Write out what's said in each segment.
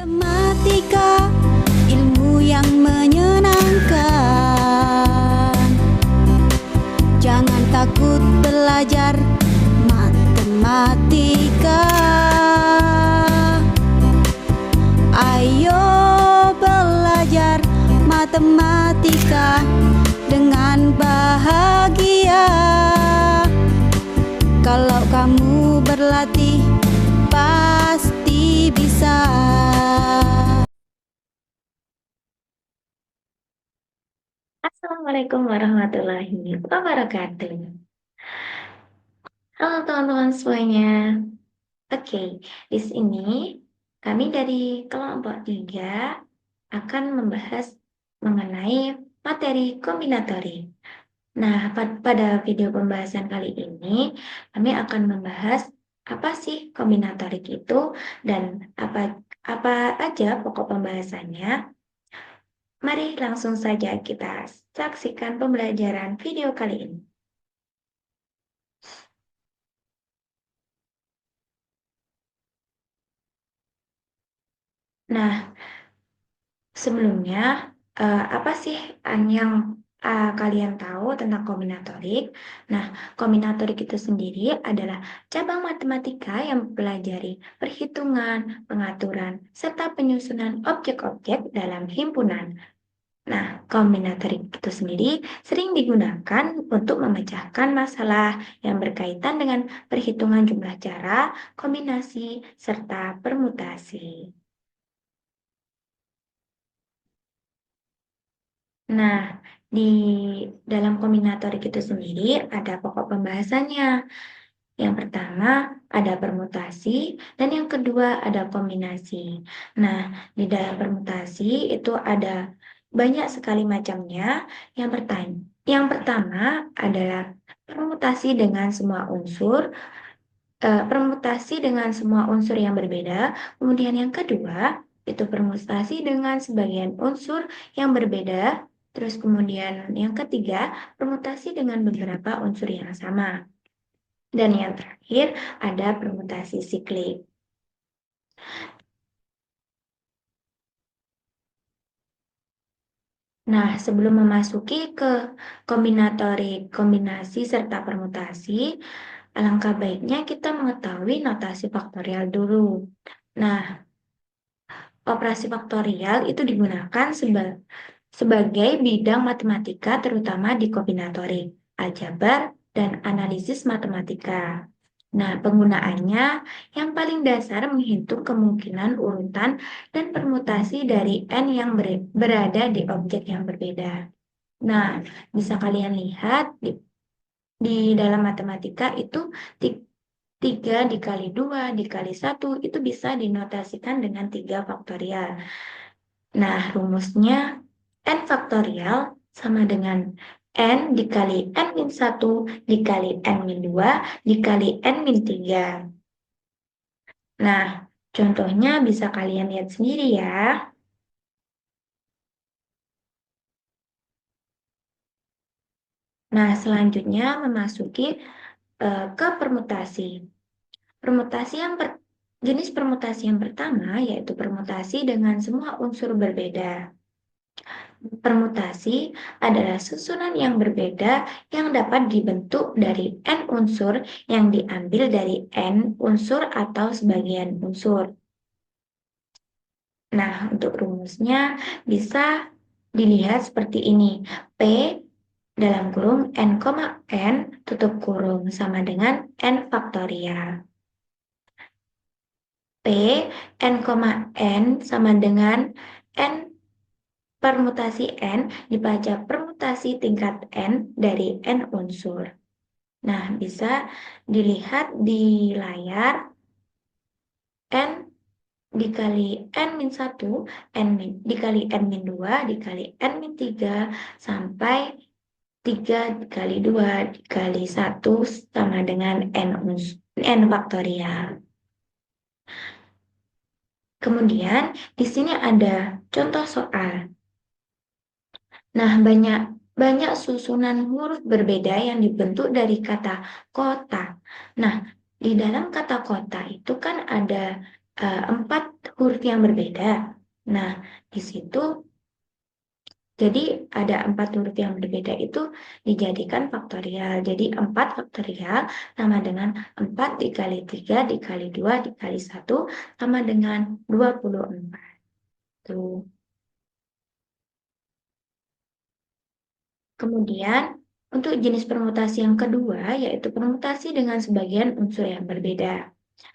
Matematika, ilmu yang menyenangkan. Jangan takut belajar matematika. Ayo belajar matematika dengan bahagia. Kalau kamu berlatih, pasti bisa. Assalamualaikum warahmatullahi wabarakatuh. Halo teman-teman semuanya. Oke, di sini kami dari kelompok 3 akan membahas mengenai materi kombinatorik. Nah, pada video pembahasan kali ini kami akan membahas apa sih kombinatorik itu dan apa aja pokok pembahasannya. Mari langsung saja kita saksikan pembelajaran video kali ini. Nah, sebelumnya apa sih yang kalian tahu tentang kombinatorik? Nah, kombinatorik itu sendiri adalah cabang matematika yang mempelajari perhitungan, pengaturan, serta penyusunan objek-objek dalam himpunan. Nah, kombinatorik itu sendiri sering digunakan untuk memecahkan masalah yang berkaitan dengan perhitungan jumlah cara, kombinasi, serta permutasi. Nah, di dalam kombinatorik itu sendiri ada pokok pembahasannya. Yang pertama ada permutasi dan yang kedua ada kombinasi. Nah, di dalam permutasi itu ada banyak sekali macamnya. Yang pertama adalah permutasi dengan semua unsur, permutasi dengan semua unsur yang berbeda. Kemudian yang kedua itu permutasi dengan sebagian unsur yang berbeda. Terus kemudian yang ketiga, permutasi dengan beberapa unsur yang sama. Dan yang terakhir, ada permutasi siklik. Nah, sebelum memasuki ke kombinatorik, kombinasi, serta permutasi, alangkah baiknya kita mengetahui notasi faktorial dulu. Nah, operasi faktorial itu digunakan sebagai bidang matematika terutama di kombinatorik, aljabar, dan analisis matematika. Nah, penggunaannya yang paling dasar menghitung kemungkinan urutan dan permutasi dari N yang berada di objek yang berbeda. Nah, bisa kalian lihat di dalam matematika itu 3 dikali 2 dikali 1 itu bisa dinotasikan dengan 3 faktorial. Nah, rumusnya N faktorial sama dengan N dikali N-1 dikali N-2 dikali N-3. Nah, contohnya bisa kalian lihat sendiri ya. Nah, selanjutnya memasuki ke permutasi. Jenis permutasi yang pertama yaitu permutasi dengan semua unsur berbeda. Permutasi adalah susunan yang berbeda yang dapat dibentuk dari N unsur yang diambil dari N unsur atau sebagian unsur. Nah, untuk rumusnya bisa dilihat seperti ini. P dalam kurung N, N tutup kurung sama dengan N faktorial. P N, N sama dengan N permutasi N dibaca permutasi tingkat N dari N unsur. Nah, bisa dilihat di layar N dikali N-1, dikali N-2, dikali N-3, sampai 3 dikali 2 dikali 1 sama dengan N faktorial. Kemudian, di sini ada contoh soal. Nah, banyak susunan huruf berbeda yang dibentuk dari kata kota. Nah, di dalam kata kota itu kan ada 4 huruf yang berbeda. Nah, di situ jadi ada 4 huruf yang berbeda itu dijadikan faktorial. Jadi 4 faktorial sama dengan 4 dikali 3 dikali 2 dikali 1 sama dengan 24. Tuh. Kemudian, untuk jenis permutasi yang kedua, yaitu permutasi dengan sebagian unsur yang berbeda.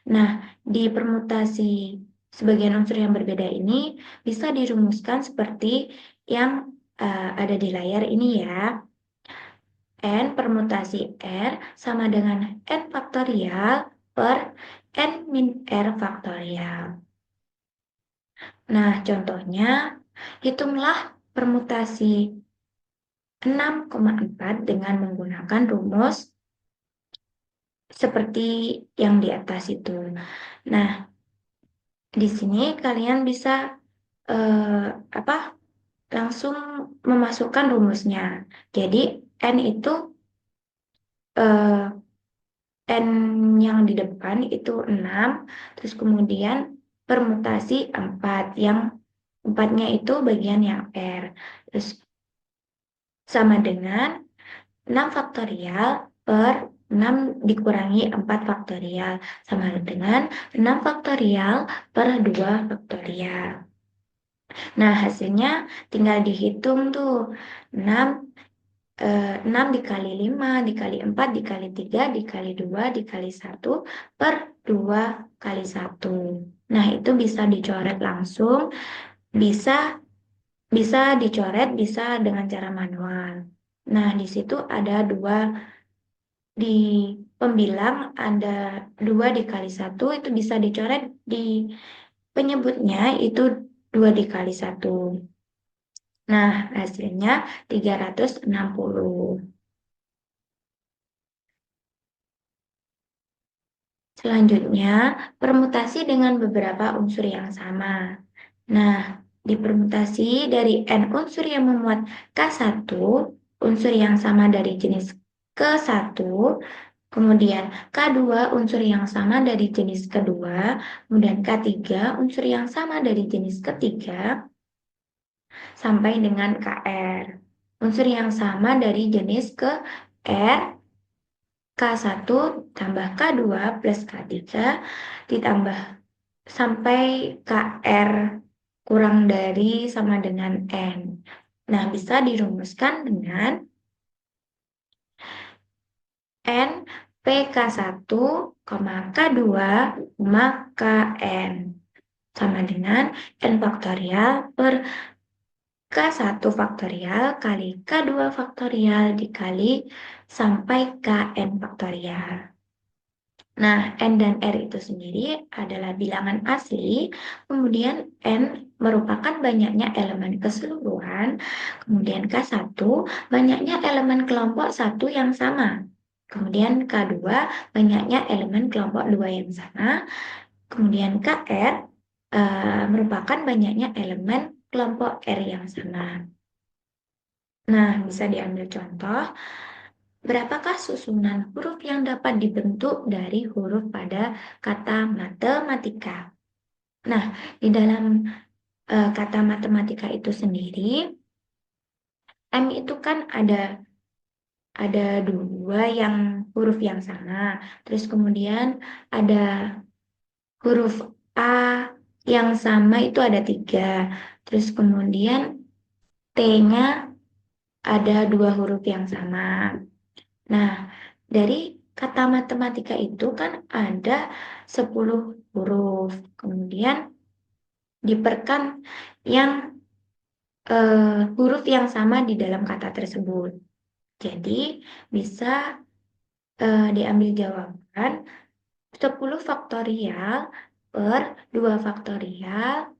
Nah, di permutasi sebagian unsur yang berbeda ini bisa dirumuskan seperti yang ada di layar ini ya. N permutasi R sama dengan N faktorial per N min R faktorial. Nah, contohnya, hitunglah permutasi 6,4 dengan menggunakan rumus seperti yang di atas itu. Nah, di sini kalian bisa langsung memasukkan rumusnya. Jadi N itu N yang di depan itu 6, terus kemudian permutasi 4, yang 4-nya itu bagian yang R. Terus sama dengan 6 faktorial per 6 dikurangi 4 faktorial sama dengan 6 faktorial per 2 faktorial. Nah, hasilnya tinggal dihitung tuh. 6 dikali 5, dikali 4, dikali 3, dikali 2, dikali 1, per 2 kali 1. Nah, itu bisa dicoret langsung, bisa dicoret, bisa dengan cara manual. Nah, di situ ada 2, di pembilang ada 2 dikali 1, itu bisa dicoret, di penyebutnya itu 2 dikali 1. Nah, hasilnya 360. Selanjutnya, permutasi dengan beberapa unsur yang sama. Nah, di permutasi dari N unsur yang memuat K1, unsur yang sama dari jenis ke-1, kemudian K2 unsur yang sama dari jenis kedua, kemudian K3 unsur yang sama dari jenis ketiga, sampai dengan KR. Unsur yang sama dari jenis ke R, K1 tambah K2 plus K3 ditambah sampai KR kurang dari sama dengan N. Nah, bisa dirumuskan dengan N PK1, K2, KN. Sama dengan N faktorial per K1 faktorial kali K2 faktorial dikali sampai KN faktorial. Nah, N dan R itu sendiri adalah bilangan asli, kemudian N merupakan banyaknya elemen keseluruhan, kemudian K1 banyaknya elemen kelompok 1 yang sama, kemudian K2 banyaknya elemen kelompok 2 yang sama, kemudian KR merupakan banyaknya elemen kelompok R yang sama. Nah, bisa diambil contoh. Berapakah susunan huruf yang dapat dibentuk dari huruf pada kata matematika? Nah, di dalam kata matematika itu sendiri, M itu kan ada 2 yang huruf yang sama. Terus kemudian ada huruf A yang sama itu ada 3. Terus kemudian T-nya ada 2 huruf yang sama. Nah, dari kata matematika itu kan ada 10 huruf. Kemudian diperkan yang huruf yang sama di dalam kata tersebut. Jadi, bisa diambil jawaban 10 faktorial per 2 faktorial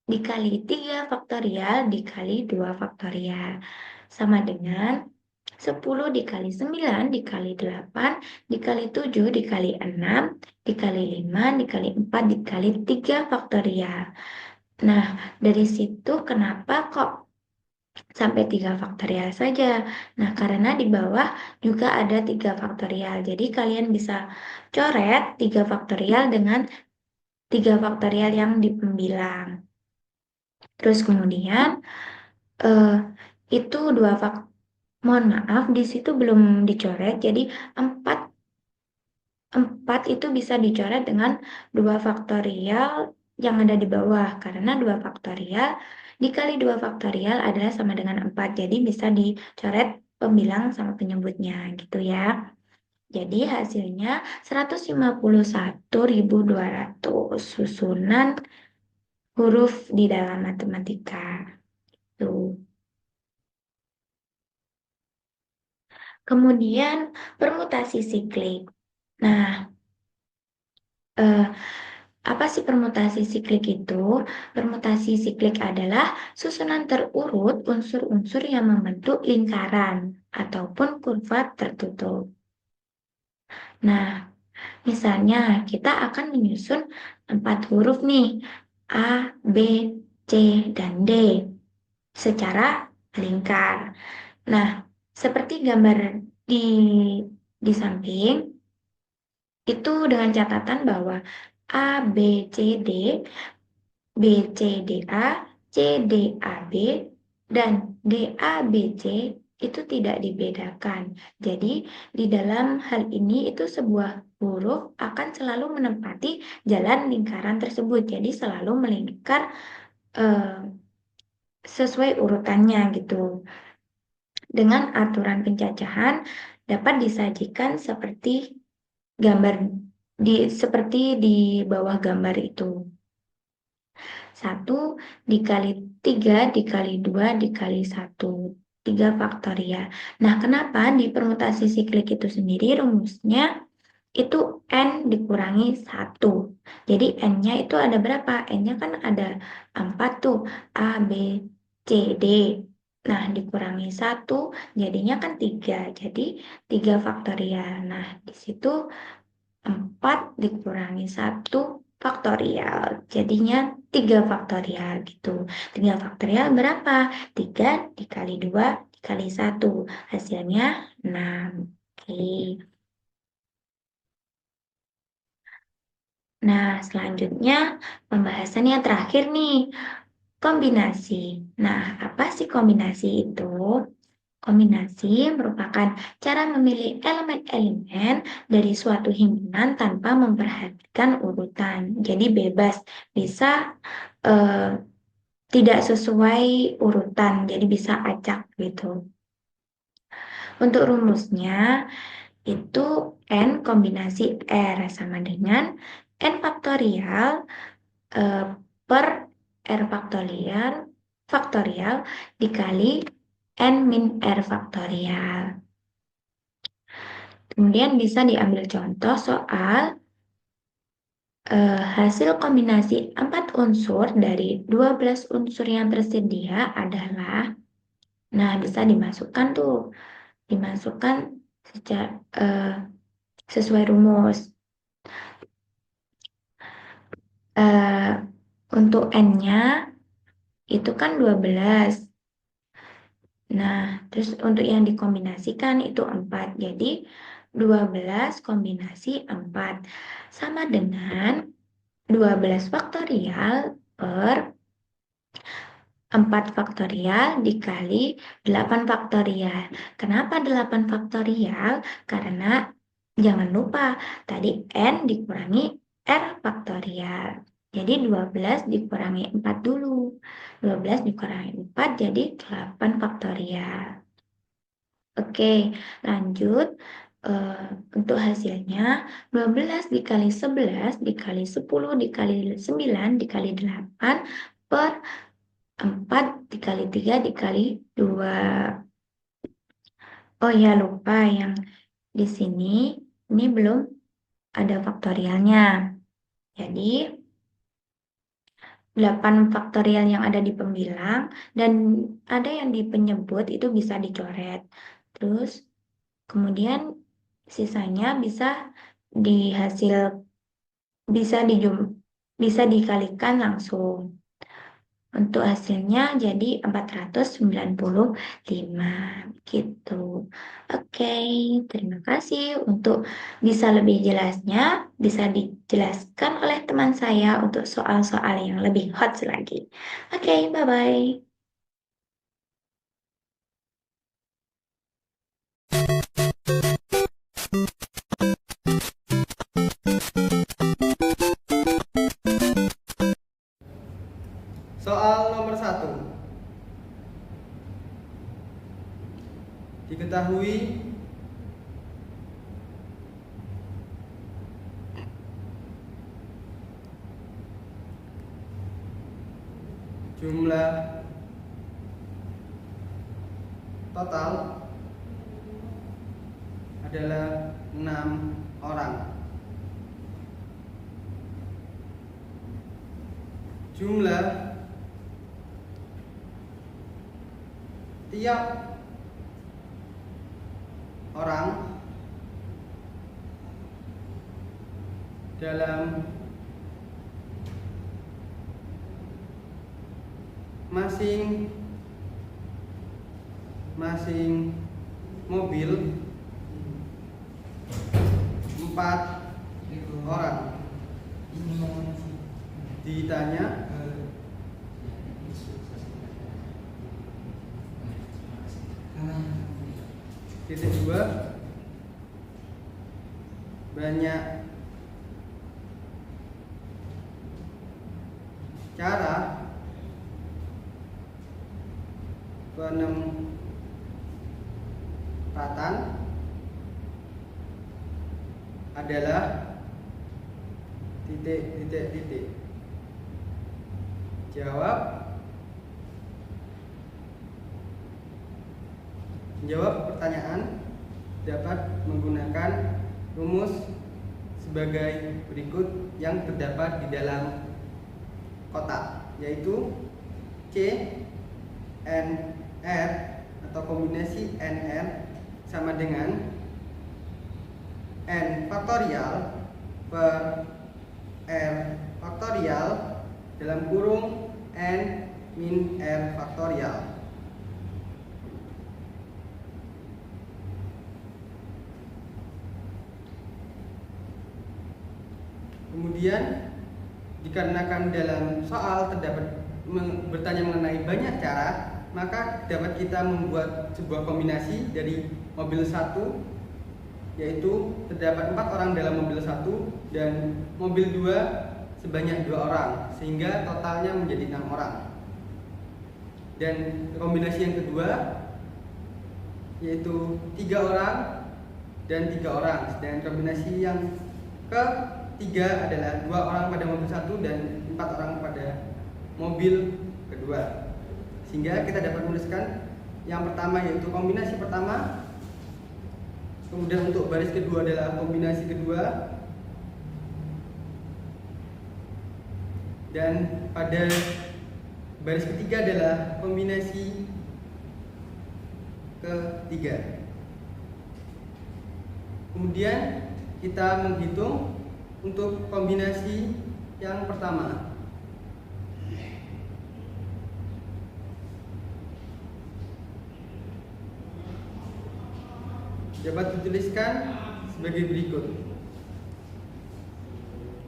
dikali 3 faktorial dikali 2 faktorial. Sama dengan 10 dikali 9 dikali 8 dikali 7 dikali 6 dikali 5 dikali 4 dikali 3 faktorial. Nah, dari situ kenapa kok sampai 3 faktorial saja? Nah, karena di bawah juga ada 3 faktorial. Jadi kalian bisa coret 3 faktorial dengan 3 faktorial yang di pembilang. Terus kemudian itu mohon maaf di situ belum dicoret, jadi 4 itu bisa dicoret dengan 2 faktorial yang ada di bawah, karena 2 faktorial dikali 2 faktorial adalah sama dengan 4, jadi bisa dicoret pembilang sama penyebutnya gitu ya. Jadi hasilnya 151.200 susunan huruf di dalam matematika. Tuh. Kemudian permutasi siklik. Nah, apa sih permutasi siklik itu? Permutasi siklik adalah susunan terurut unsur-unsur yang membentuk lingkaran ataupun kurva tertutup. Nah, misalnya kita akan menyusun 4 huruf nih, A, B, C, dan D secara lingkar. Nah, seperti gambar di samping, itu dengan catatan bahwa A, B, C, D, B, C, D, A, C, D, A, B, dan D, A, B, C itu tidak dibedakan. Jadi, di dalam hal ini itu sebuah huruf akan selalu menempati jalan lingkaran tersebut. Jadi, selalu melingkar sesuai urutannya gitu. Dengan aturan pencacahan dapat disajikan seperti seperti di bawah gambar itu. 1 dikali 3 dikali 2 dikali 1. 3 faktorial. Nah, kenapa di permutasi siklik itu sendiri rumusnya itu N dikurangi 1. Jadi N-nya itu ada berapa? N-nya kan ada 4 tuh. A, B, C, D. Nah, dikurangi 1 jadinya kan 3. Jadi 3 faktorial. Nah, di situ 4 dikurangi 1 faktorial. Jadinya 3 faktorial gitu. 3 faktorial berapa? 3 dikali 2 dikali 1. Hasilnya 6. Oke. Nah, selanjutnya pembahasan yang terakhir nih, kombinasi. Nah, apa sih kombinasi itu? Kombinasi merupakan cara memilih elemen-elemen dari suatu himpunan tanpa memperhatikan urutan. Jadi bebas, bisa tidak sesuai urutan, jadi bisa acak gitu. Untuk rumusnya itu N kombinasi R sama dengan N faktorial per R faktorial dikali N min R faktorial. Kemudian bisa diambil contoh soal hasil kombinasi 4 unsur dari 12 unsur yang tersedia adalah, nah bisa dimasukkan tuh, dimasukkan sesuai rumus. Untuk N-nya itu kan 12. Nah, terus untuk yang dikombinasikan itu 4. Jadi 12 kombinasi 4 sama dengan 12 faktorial per 4 faktorial dikali 8 faktorial. Kenapa 8 faktorial? Karena jangan lupa tadi N dikurangi R faktorial. Jadi 12 dikurangi 4 dulu. 12 dikurangi 4 jadi 8 faktorial. Oke, lanjut. Untuk hasilnya 12 dikali 11 dikali 10 dikali 9 dikali 8 per 4 dikali 3 dikali 2. Oh ya, lupa yang di sini ini belum ada faktorialnya. Jadi 8 faktorial yang ada di pembilang dan ada yang di penyebut itu bisa dicoret. Terus kemudian sisanya bisa bisa dikalikan langsung. Untuk hasilnya jadi 495 gitu. Oke, terima kasih. Untuk bisa lebih jelasnya, bisa dijelaskan oleh teman saya untuk soal-soal yang lebih hot lagi. Oke, bye-bye. Soal nomor 1. Diketahui jumlah total adalah 6 orang. Jumlah tiap orang dalam masing-masing mobil 4 orang. Ditanya titik 2, banyak cara penempatan adalah titik. Menjawab pertanyaan dapat menggunakan rumus sebagai berikut yang terdapat di dalam kotak, yaitu C N R atau kombinasi NR sama dengan N faktorial per R faktorial dalam kurung N min R faktorial. Kemudian dikarenakan dalam soal terdapat bertanya mengenai banyak cara, maka dapat kita membuat sebuah kombinasi dari mobil 1, yaitu terdapat 4 orang dalam mobil 1 dan mobil 2 sebanyak 2 orang, sehingga totalnya menjadi 6 orang. Dan kombinasi yang kedua yaitu 3 orang dan 3 orang, dan kombinasi yang ketiga adalah 2 orang pada mobil 1 dan 4 orang pada mobil kedua. Sehingga kita dapat menuliskan yang pertama yaitu kombinasi pertama. Kemudian untuk baris kedua adalah kombinasi kedua. Dan pada baris ketiga adalah kombinasi ketiga. Kemudian kita menghitung untuk kombinasi yang pertama. Dapat dituliskan sebagai berikut.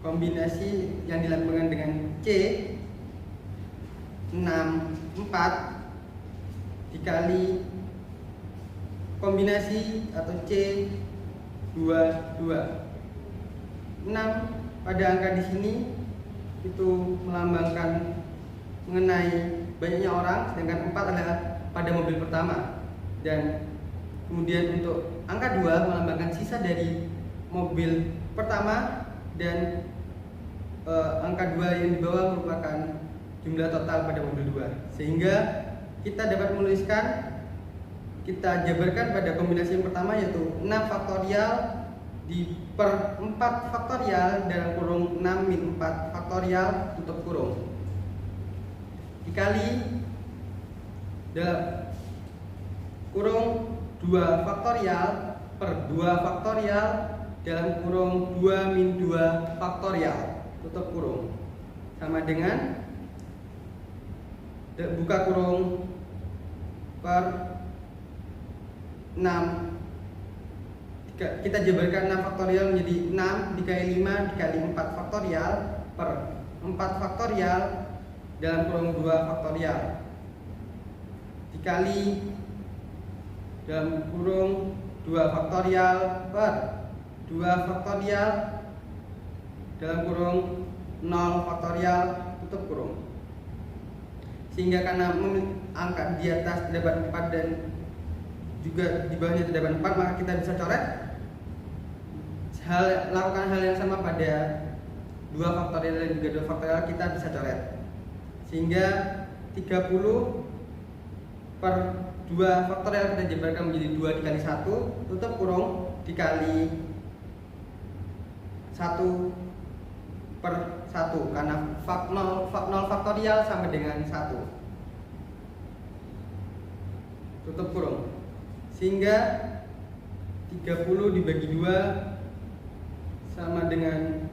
Kombinasi yang dilakukan dengan C 6 4 dikali kombinasi atau C 2 6 pada angka di sini itu melambangkan mengenai banyaknya orang, sedangkan 4 adalah pada mobil pertama, dan kemudian untuk angka 2 melambangkan sisa dari mobil pertama, dan angka 2 yang di bawah merupakan jumlah total pada mobil 2. Sehingga kita dapat menuliskan, kita jabarkan pada kombinasi yang pertama yaitu 6 faktorial di per 4 faktorial dalam kurung 6 min 4 faktorial tutup kurung dikali dalam kurung 2 faktorial per 2 faktorial dalam kurung 2 min 2 faktorial tutup kurung sama dengan buka kurung per 6. Kita jabarkan 6 faktorial menjadi 6 dikali 5 dikali 4 faktorial per 4 faktorial dalam kurung 2 faktorial dikali dalam kurung 2 faktorial per 2 faktorial dalam kurung 0 faktorial tutup kurung. Sehingga karena angka di atas terdapat 4 dan juga di bawahnya terdapat 4, maka kita bisa coret lakukan hal yang sama pada 2 faktorial dan juga 2 faktorial, kita bisa coret. Sehingga 30 per 2 faktorial kita jabarkan menjadi 2 dikali 1 tutup kurung dikali 1 per 1 karena 0 faktorial sama dengan 1 tutup kurung. Sehingga 30 dibagi 2 sama dengan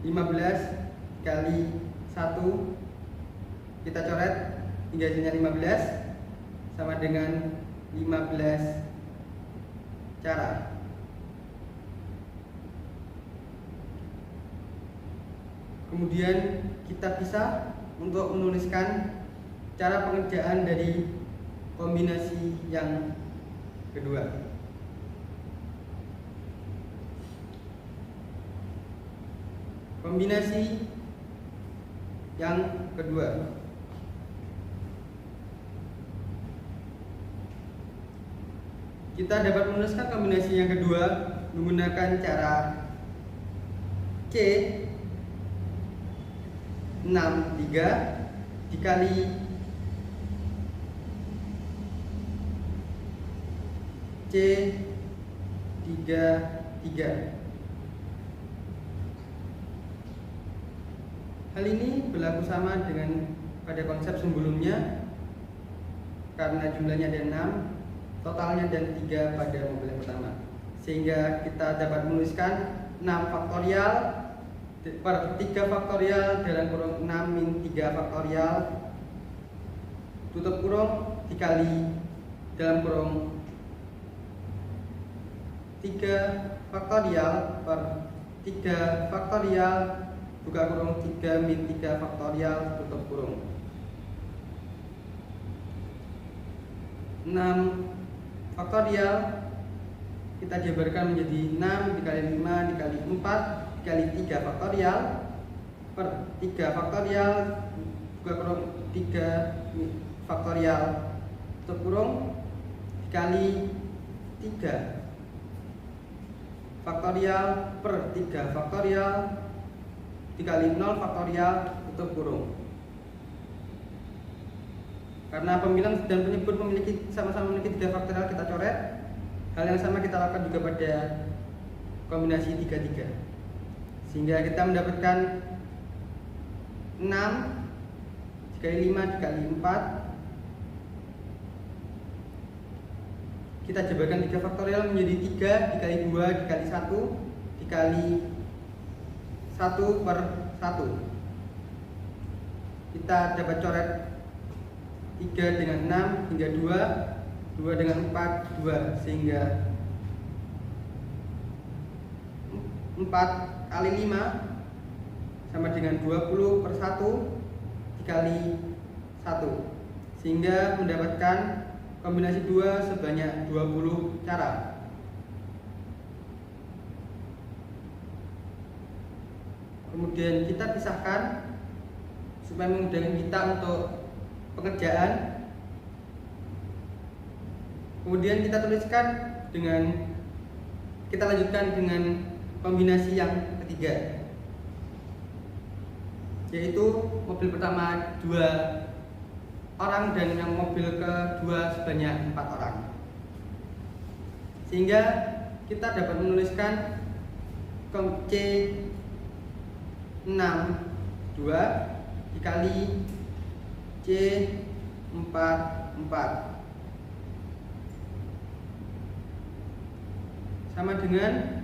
15 kali 1, kita coret hingga hasilnya 15 sama dengan 15 cara. Kemudian kita pisah untuk menuliskan cara pengerjaan dari kombinasi yang kedua. Kombinasi yang kedua. Kita dapat menuliskan kombinasi yang kedua menggunakan cara C 63 dikali C 33. Hal ini berlaku sama dengan pada konsep sebelumnya karena jumlahnya ada 6, totalnya dan 3 pada mobil yang pertama. Sehingga kita dapat menuliskan 6 faktorial per 3 faktorial dalam kurung 6 min 3 faktorial tutup kurung dikali dalam kurung 3 faktorial per 3 faktorial buka kurung 3 min 3 faktorial tutup kurung. 6 faktorial kita jabarkan menjadi 6 dikali 5 dikali 4 dikali 3 faktorial per 3 faktorial buka kurung 3 faktorial tutup kurung dikali 3 faktorial per 3 faktorial dikali 0 faktorial tutup kurung. Karena pembilang dan penyebut sama-sama memiliki 3 faktorial, kita coret. Hal yang sama kita lakukan juga pada kombinasi 33. Sehingga kita mendapatkan 6 dikali 5 dikali 4. Kita jabarkan 3 faktorial menjadi 3 dikali 2 dikali 1 dikali 1 per 1. Kita dapat coret 3 dengan 6 hingga 2, 2 dengan 4, 2. Sehingga 4 kali 5 sama dengan 20 per 1 dikali 1. Sehingga mendapatkan kombinasi 2 sebanyak 20 cara. Kemudian kita pisahkan supaya memudahkan kita untuk pengerjaan. Kemudian kita tuliskan kita lanjutkan dengan kombinasi yang ketiga, yaitu mobil pertama 2 orang dan yang mobil kedua sebanyak 4 orang. Sehingga kita dapat menuliskan C 62 dikali C 44 sama dengan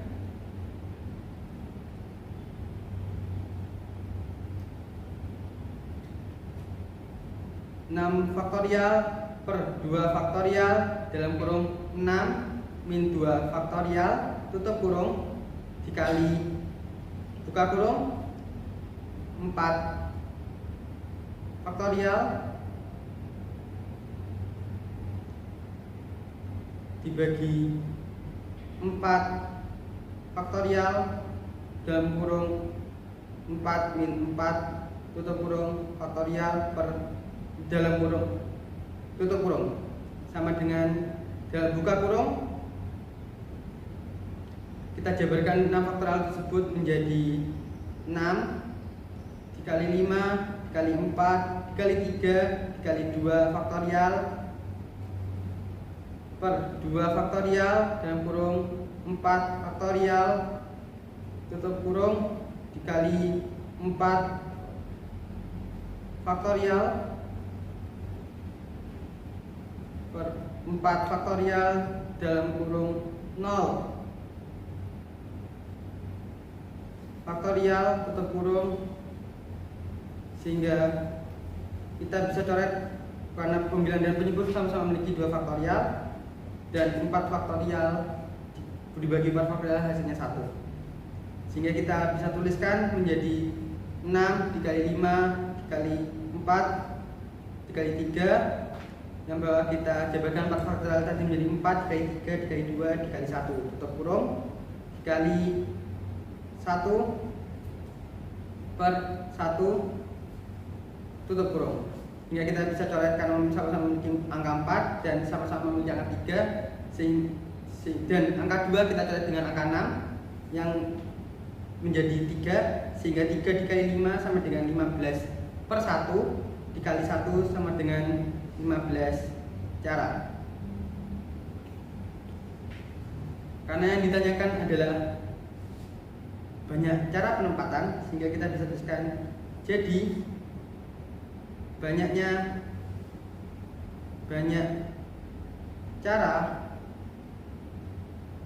6 faktorial per 2 faktorial dalam kurung 6 min 2 faktorial tutup kurung dikali buka kurung 4 faktorial dibagi 4 faktorial dalam kurung 4 min 4 tutup kurung faktorial per dalam kurung tutup kurung sama dengan dalam buka kurung. Kita jabarkan 6 faktorial tersebut menjadi 6 dikali 5 dikali 4 dikali 3 dikali 2 faktorial per 2 faktorial dalam kurung 4 faktorial tutup kurung dikali 4 faktorial per 4 faktorial dalam kurung 0 faktorial tutup kurung, sehingga kita bisa coret karena pembilang dan penyebut sama-sama memiliki 2 faktorial dan 4 faktorial dibagi 4 faktorial hasilnya 1, sehingga kita bisa tuliskan menjadi 6 dikali 5 dikali 4 dikali 3 yang bawah kita jabarkan 4 faktorial tadi menjadi 4 dikali 3 dikali 2 dikali 1 tutup kurung dikali 1 per 1 tutup kurung, hingga kita bisa coretkan sama-sama memiliki angka 4 dan sama-sama memiliki angka 3 dan angka 2 kita coret dengan angka 6 yang menjadi 3, sehingga 3 dikali 5 sama dengan 15 per 1 dikali 1 sama dengan 15 cara. Karena yang ditanyakan adalah banyak cara penempatan, sehingga kita bisa tuliskan jadi banyak cara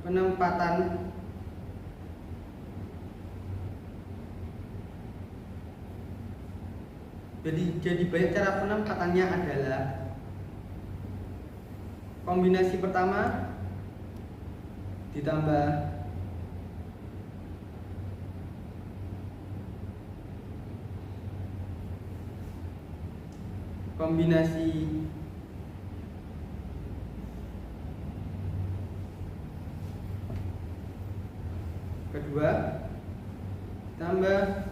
penempatan jadi banyak cara penempatannya adalah kombinasi pertama ditambah kombinasi kedua tambah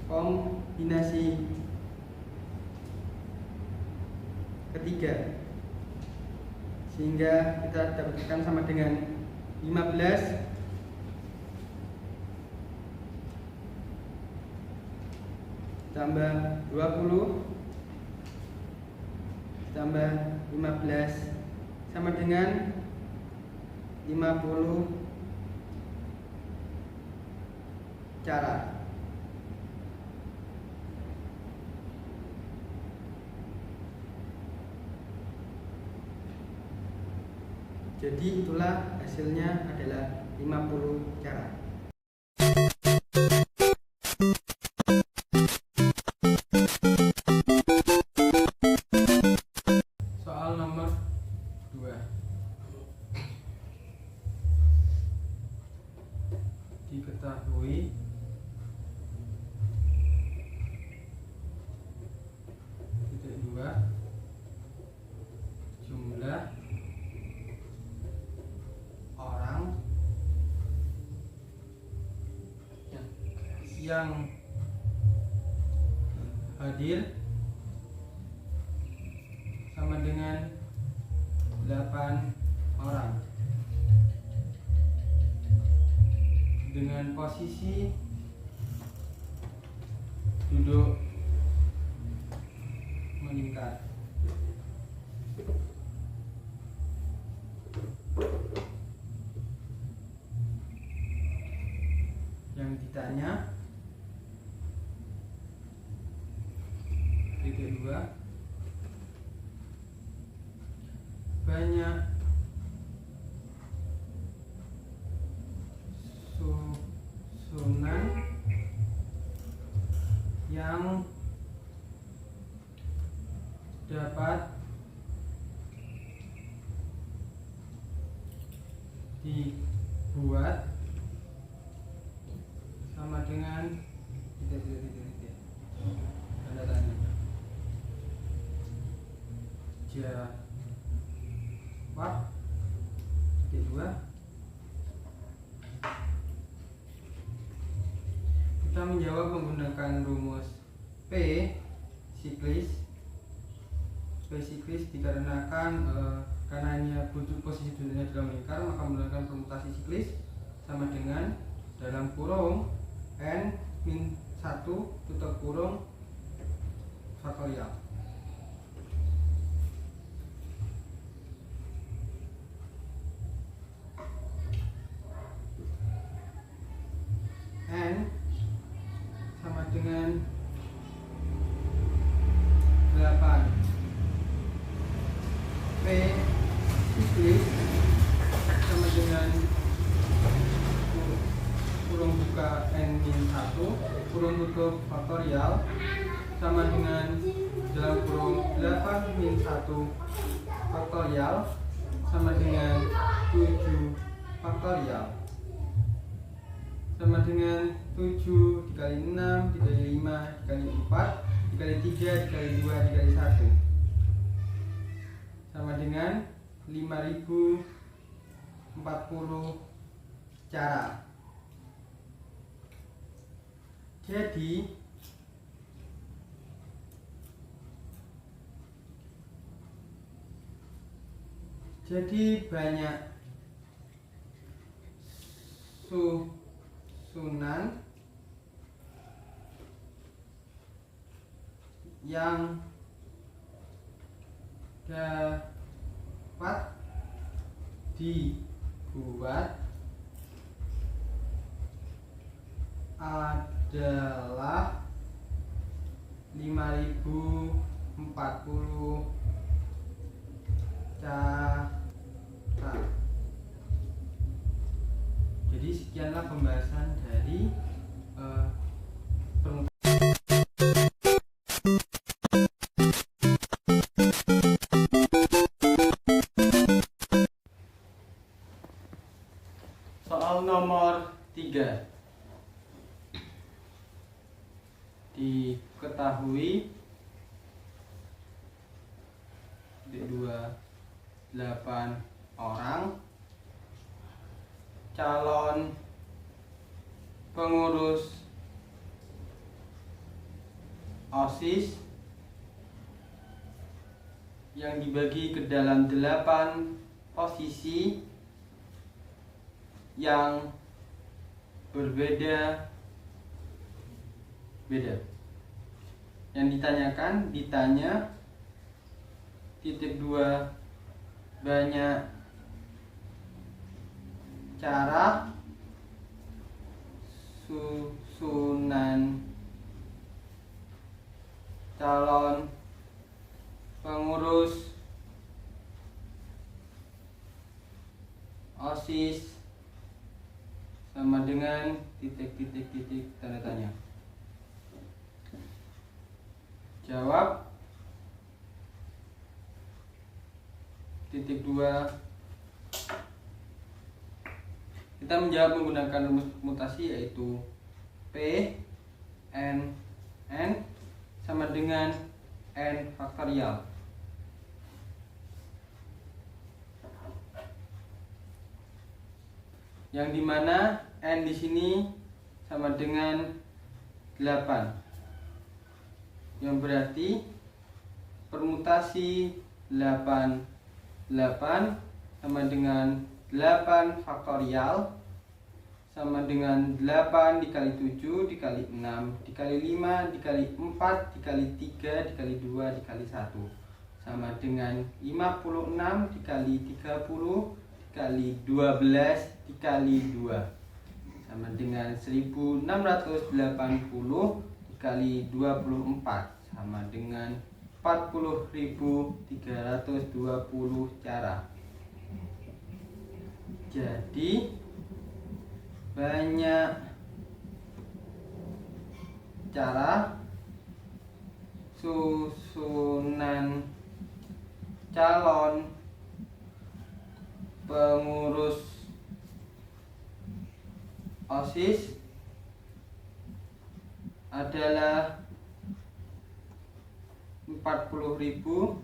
kombinasi ketiga, sehingga kita dapatkan sama dengan 15 tambah 20 tambah 15 sama dengan 50 cara. Jadi itulah hasilnya adalah 50 cara. Soal nomor 2. Diketahui titik 2 jumlah orang yang hadir sama dengan 8 orang dengan posisi duduk meningkat. Yang ditanya titik 2, banyak susunan yang dapat dibuat sama dengan titik tanda tanya. Jawab titik 2. Kita menjawab menggunakan rumus P siklis dikarenakan karena hanya butuh posisi dunianya dalam lingkar, maka menggunakan permutasi siklis sama dengan dalam kurung n-1 tutup kurung faktorial. N sama dengan 8. P siklis sama dengan kurung buka n-1 kurung tutup faktorial sama dengan dalam kurung 8-1 faktorial sama dengan 7 faktorial sama dengan 7 dikali 6 dikali 5 dikali 4 dikali 3 dikali 2 dikali 1 sama dengan 5040 cara. Jadi banyak susunan yang dapat dibuat adalah 5040 cara. Jadi sekianlah pembahasan dari soal nomor 3. Diketahui 8 orang calon pengurus OSIS yang dibagi ke dalam 8 posisi yang berbeda. Yang ditanya titik 2 banyak cara susunan calon pengurus OSIS sama dengan titik tanda tanya. Jawab titik 2. Kita menjawab menggunakan rumus mutasi yaitu P n sama dengan n faktorial. Yang dimana n di sini sama dengan 8. Yang berarti permutasi 8 sama dengan 8 faktorial sama dengan 8 dikali 7 dikali 6 dikali 5 dikali 4 dikali 3 dikali 2 dikali 1 sama dengan 56 dikali 30 dikali 12 dikali 2 sama dengan 1680 dikali 24 sama dengan 40.320 cara. Jadi banyak cara susunan calon pengurus OSIS adalah 40.320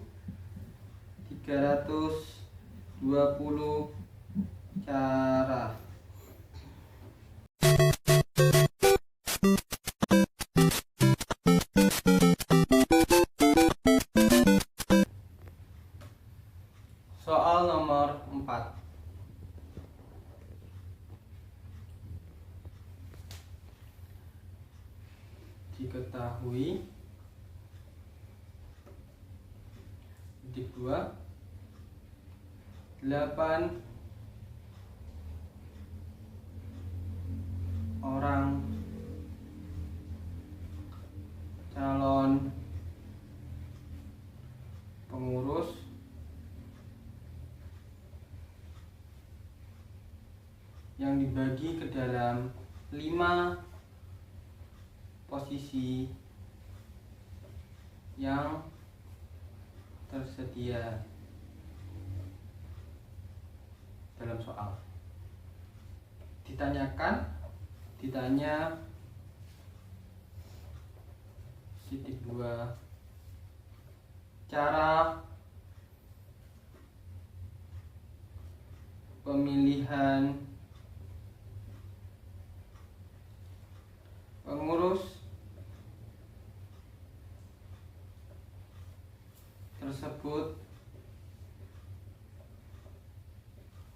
cara. Soal nomor 4. Diketahui titik 2 8 orang calon pengurus yang dibagi ke dalam 5 posisi yang tersedia dalam soal. Ditanya titik 2 cara pemilihan pengurus tersebut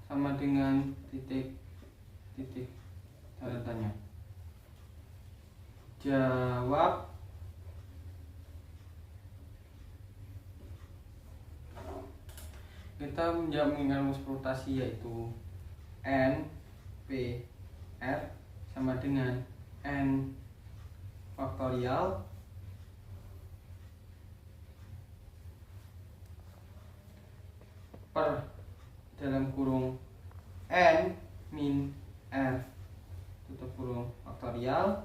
sama dengan titik tanda tanya. Jawab. Kita menjawab menggunakan rumus permutasi yaitu N P R sama dengan N faktorial per dalam kurung N min R tutup kurung faktorial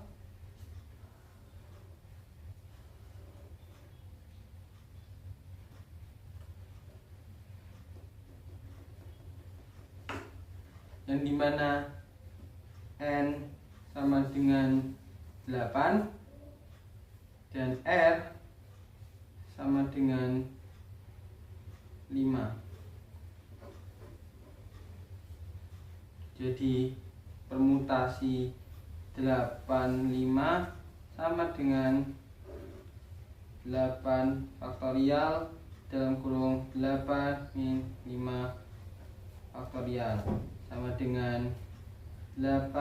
yang dimana N sama dengan 8 dan R sama dengan 5. Jadi permutasi 85 sama dengan 8 faktorial dalam kurung 8 min 5 faktorial sama dengan 8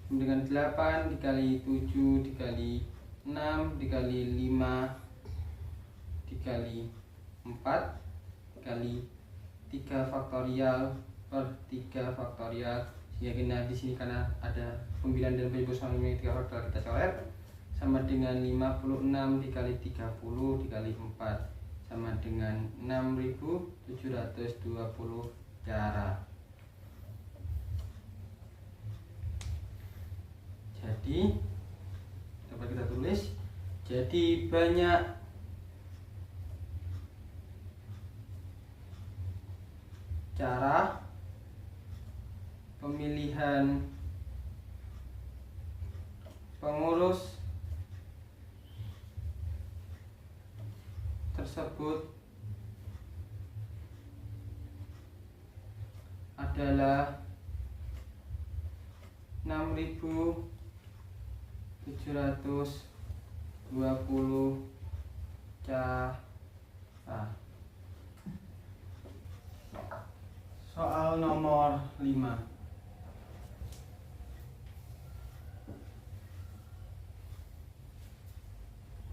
dikali 7 dikali 6 dikali 5 dikali 4 dikali 3 faktorial per 3 faktorial, sehingga di sini karena ada pembilangan dan penyebut sama dengan 3 faktorial kita coret sama dengan 56 dikali 30 dikali 4 sama dengan 6.720 cara. Jadi dapat kita tulis, jadi banyak cara pemilihan pengurus tersebut adalah 6.720 cara. Soal nomor 5.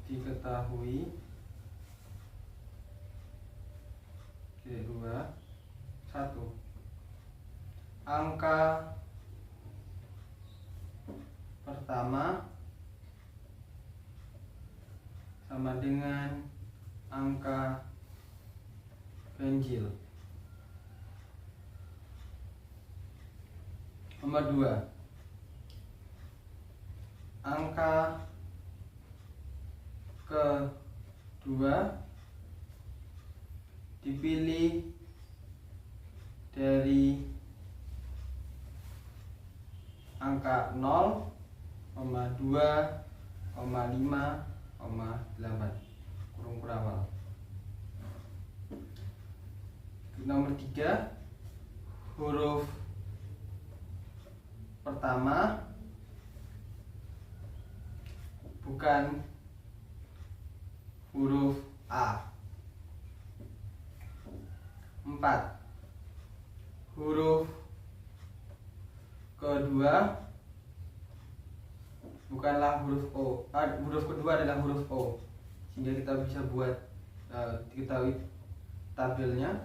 Diketahui kedua 1 angka pertama sama dengan angka ganjil. Nomor 2 angka 2 dipilih dari angka 0, 2, 5, 8 kurung kurawal. Nomor 3, huruf pertama bukan huruf A. 4, huruf kedua bukanlah huruf O. Huruf kedua adalah huruf O, sehingga kita bisa buat diketahui tabelnya.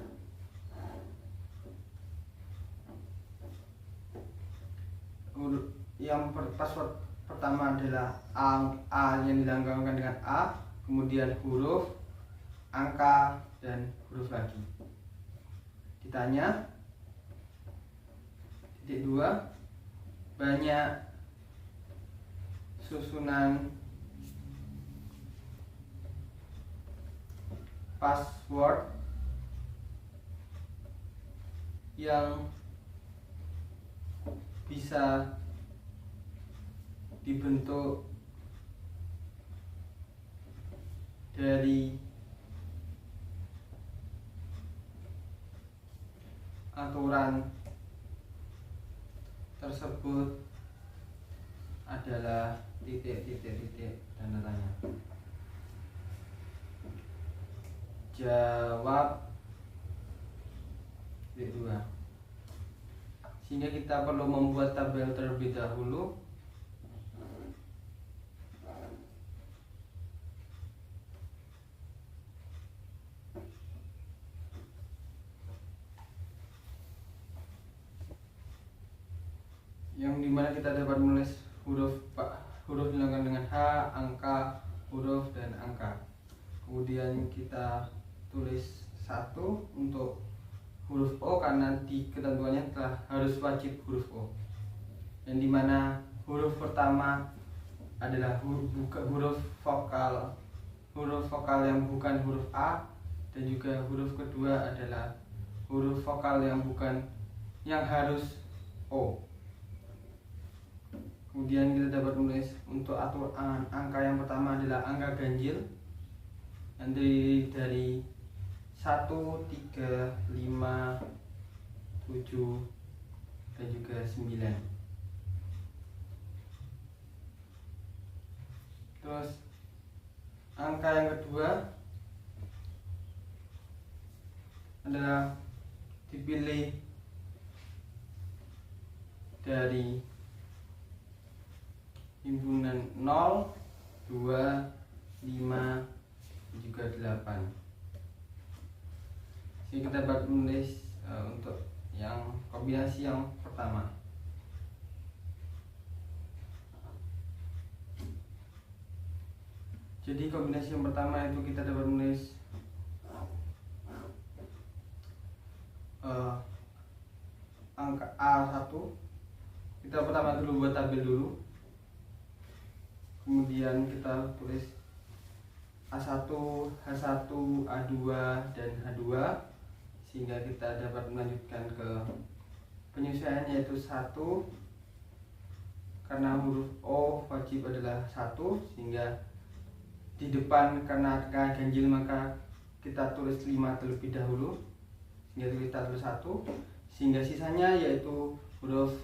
Yang password pertama adalah A yang dilanggakan dengan A, kemudian huruf, angka, dan huruf lagi. Ditanya, titik 2, banyak susunan password yang bisa dibentuk dari aturan tersebut adalah titik tanda tanya. Jawab titik 2. Sehingga kita perlu membuat tabel terlebih dahulu. Yang dimana kita dapat menulis huruf dilengkapi dengan H, angka, huruf, dan angka. Kemudian kita tulis 1 untuk huruf O karena di ketentuannya telah harus wajib huruf O. Yang dimana huruf pertama adalah huruf vokal yang bukan huruf A, dan juga huruf kedua adalah huruf vokal yang harus O. Kemudian kita dapat menulis untuk aturan angka yang pertama adalah angka ganjil yang dari 1, 3, 5, 7, dan juga 9. Terus angka yang kedua adalah dipilih dari himpunan 0, 2, 5, juga 8. Jadi kita dapat menulis untuk yang kombinasi yang pertama. Jadi kombinasi yang pertama itu kita dapat menulis angka A1. Kita pertama dulu buat tabel dulu. Kemudian kita tulis A1, H1, A2, dan H2, sehingga kita dapat melanjutkan ke penyesuaian, yaitu 1 karena huruf O wajib adalah 1, sehingga di depan karena ganjil maka kita tulis 5 terlebih dahulu, sehingga kita tulis 1, sehingga sisanya yaitu huruf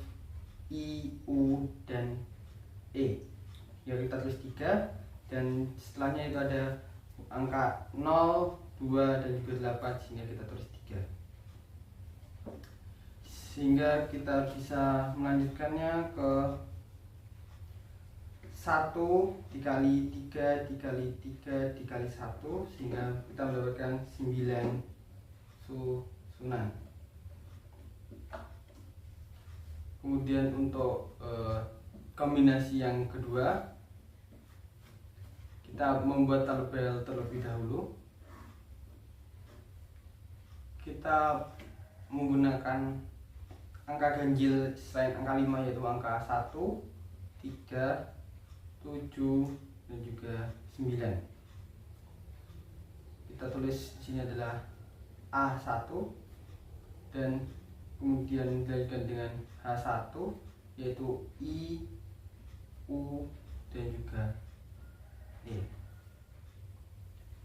I, U, dan E. Ya, kita tulis 3, dan setelahnya itu ada angka 0, 2, dan juga 8, sehingga kita tulis 3. Sehingga kita bisa melanjutkannya ke 1 dikali 3 dikali 3 dikali 1, sehingga kita mendapatkan 9 susunan. Kemudian untuk kombinasi yang kedua, kita membuat tabel terlebih dahulu. Kita menggunakan angka ganjil selain angka 5, yaitu angka 1, 3, 7, dan juga 9. kita tulis di sini adalah A1 dan kemudian dilanjutkan dengan H1, yaitu I, U, dan juga E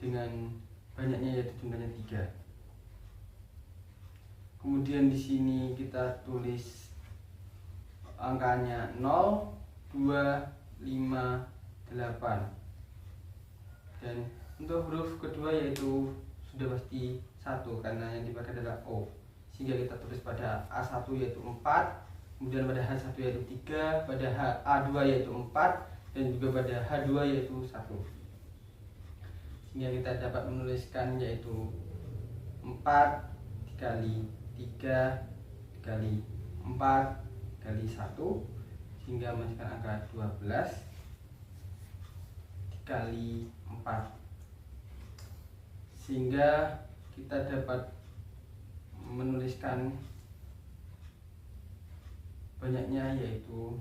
dengan banyaknya yaitu jumlahnya 3. Kemudian di sini kita tulis angkanya 0, 2, 5, 8. Dan untuk huruf kedua yaitu sudah pasti 1 karena yang dipakai adalah O, sehingga kita tulis pada A1 yaitu 4, kemudian pada H1 yaitu 3, pada A2 yaitu 4, dan juga pada H2 yaitu 1, sehingga kita dapat menuliskan yaitu 4 dikali 3 dikali 4 dikali 1, sehingga menghasilkan angka 12 dikali 4, sehingga kita dapat menuliskan banyaknya yaitu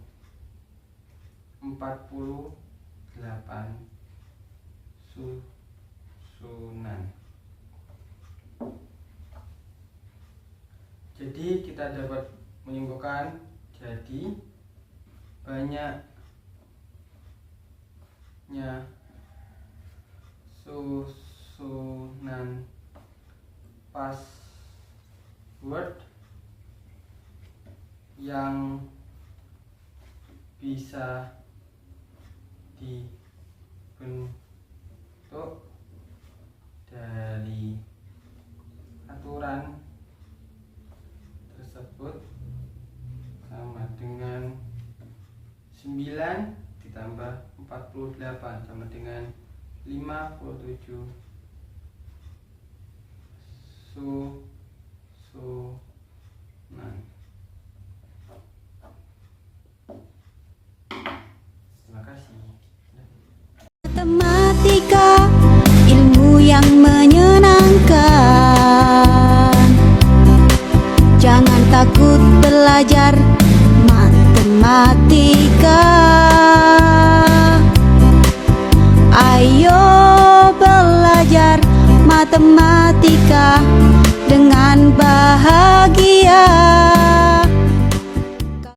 48 susunan. Jadi kita dapat menyimpulkan jadi banyaknya susunan password yang bisa dibentuk dari aturan tersebut sama dengan 9 ditambah 48 sama dengan 57 susunan. Terima kasih. Matematika, ilmu yang menyenangkan. Jangan takut belajar matematika.